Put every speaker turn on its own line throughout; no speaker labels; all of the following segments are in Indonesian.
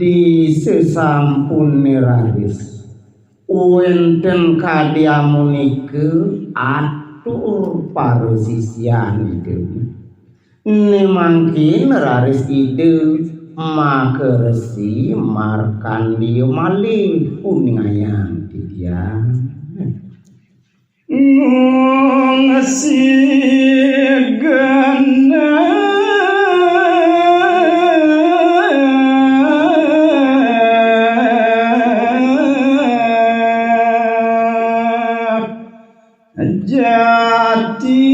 di sesampun raris wenten kadiamunike atur parosisian itu nemangkin raris ide makeresi markan dia malih uningayang dia ngesigana jati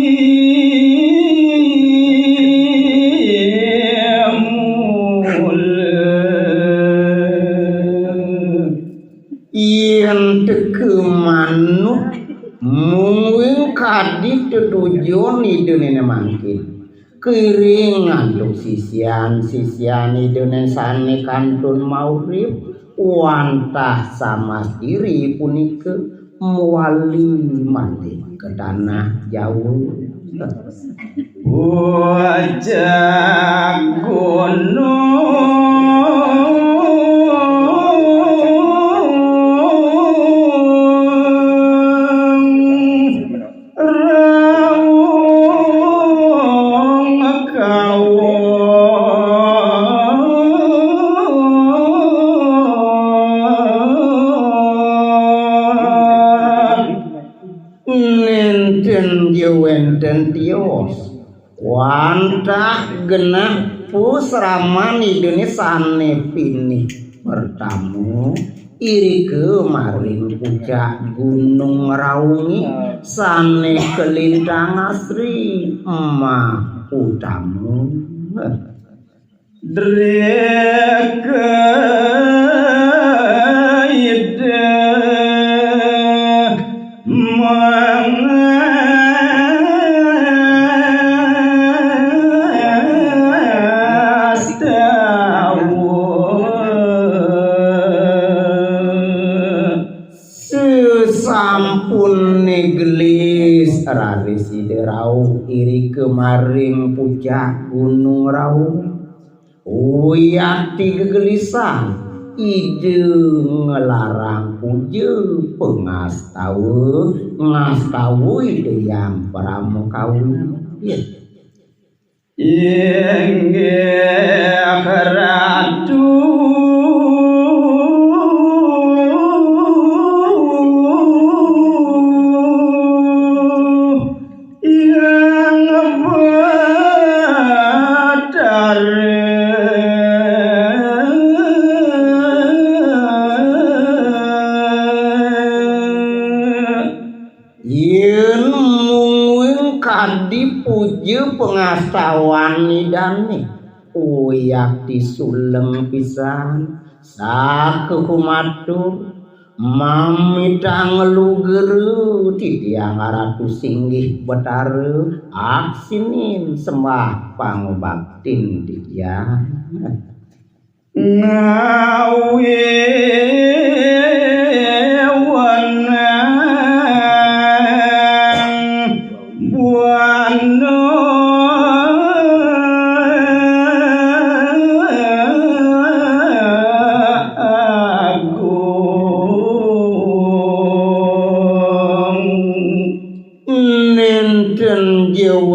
yen teke manuk mungkin kadi tujuan itu nene mangkin kering ngantuk sisian itu nene sane kantun maurip wantah sama diri punike muali mandi ke tanah jauh wajah gunung raung kawon wenten tios wantah genah pusraman idune sane pinih bertamu iri ke maring puncak gunung raungi sane kelintang asri emah utamu dreke ide raris ide rauh iri kemaring puncak gunung rauh uyati gegelisah ide ngelarang puja ngastawu ide yang pramukawin inggih ratu dipuji pengastawan nidani uyak disuleng pisan sakumatur mamitang lugeru titiang ratu singgih betare aksinin sembah pangubaktin dia ngawe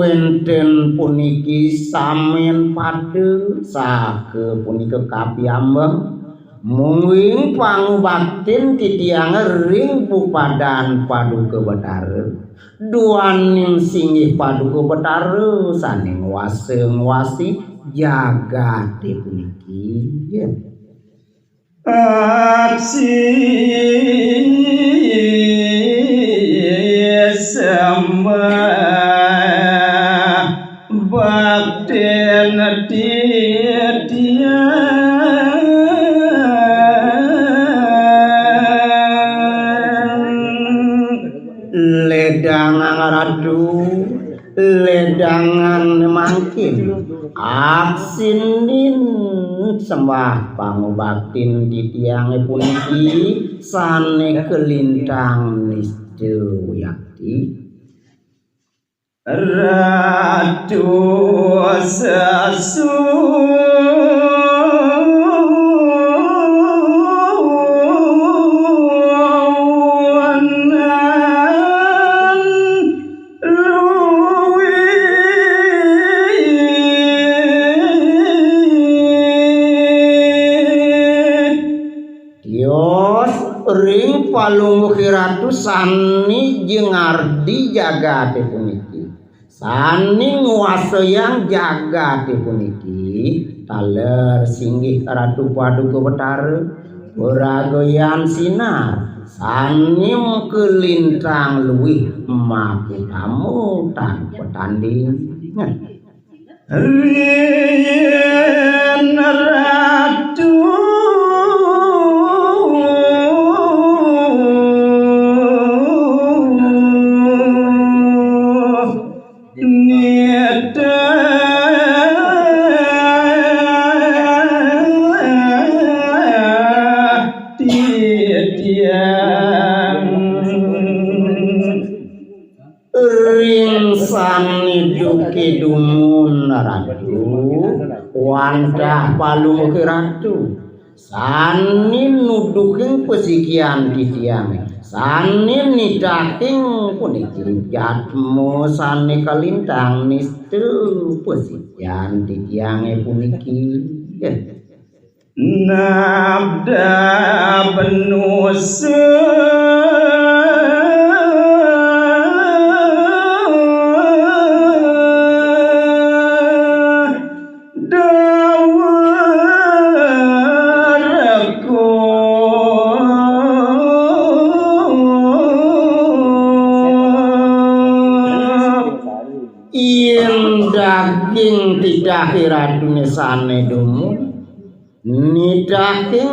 wenten puniki samen pade sake punika kapiyambeng munging pangubaktin titiang ring pupadan paduka betare duaning singgih paduka betare saning wasi jagat puniki aksi bakten dia sinin sembah pangubaktin titiange puniki sane kelintang nistu yakti Ratu Sasu ring palungguhi ratu sani jengardi jaga puniki sani nguasayang jaga puniki taler singgih ratu paduka betara beragoyan sinar sani kelintang luwih maku tamu tanpa tanding Rien ratu Duki dumun ratu wanda palung ratu sani nuduking pesikian titiang sani nidaking puniki jatmu sani kalintang nistu pesikian titiange puniki nabda benusu daging tidak hiradune sane dumu ni daging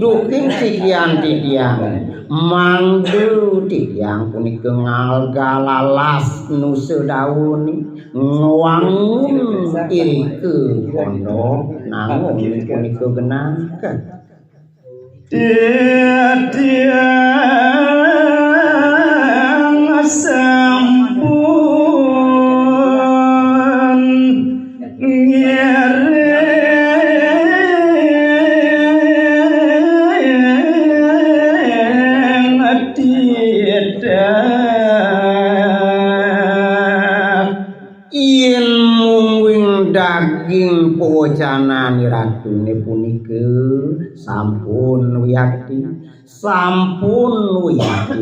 duking tikian tidiang mangdu tidiang punika ngalgalalas nu sedawuni ngwangun irike pondok nangun punika genaken dia daging pocana ratune punike sampun wiyati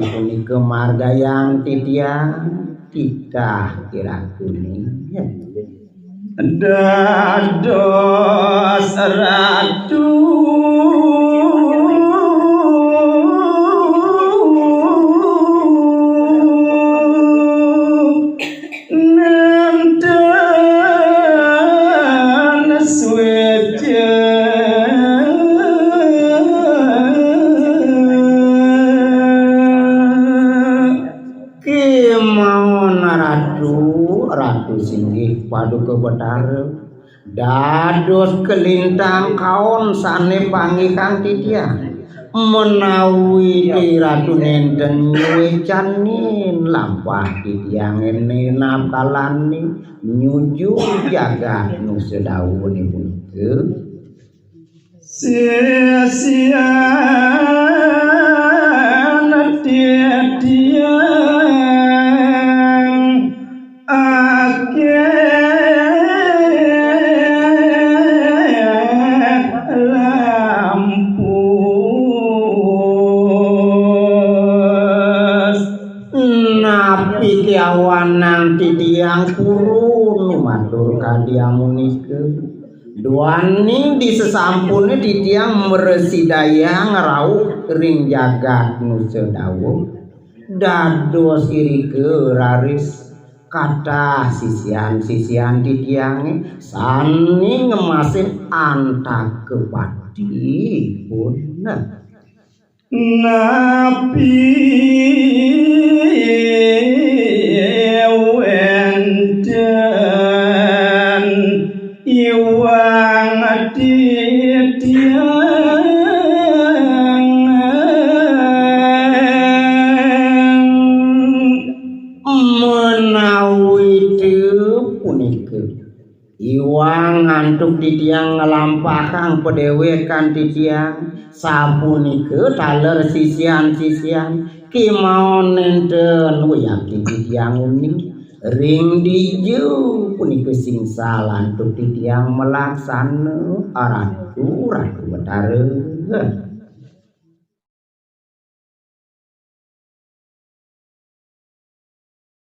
punike margayang titiang titah iratune dados ratu singgih paduka betara dados kelintang kaon sane pangikang titiang menawi ratu nenten wecanin lampah titiang ene napkalani nyuju jagat nu sedawune punika sia-sia awanan titiang purun matur kadiamunike duaning di sesampune titiang meresidaya ngerauh ring jagat nu sedawuh dados irike raris kathah sisian-sisian titiange sani ngemasin antak kepati pun napi wenten iwa punike iwang ngantuk titiang ngelampahang pedewekan titiang sapunike taler sisian-sisian kimaon nenten uyaki titiang uning ring diju punike sing salah untuk titiang melaksana ratu betare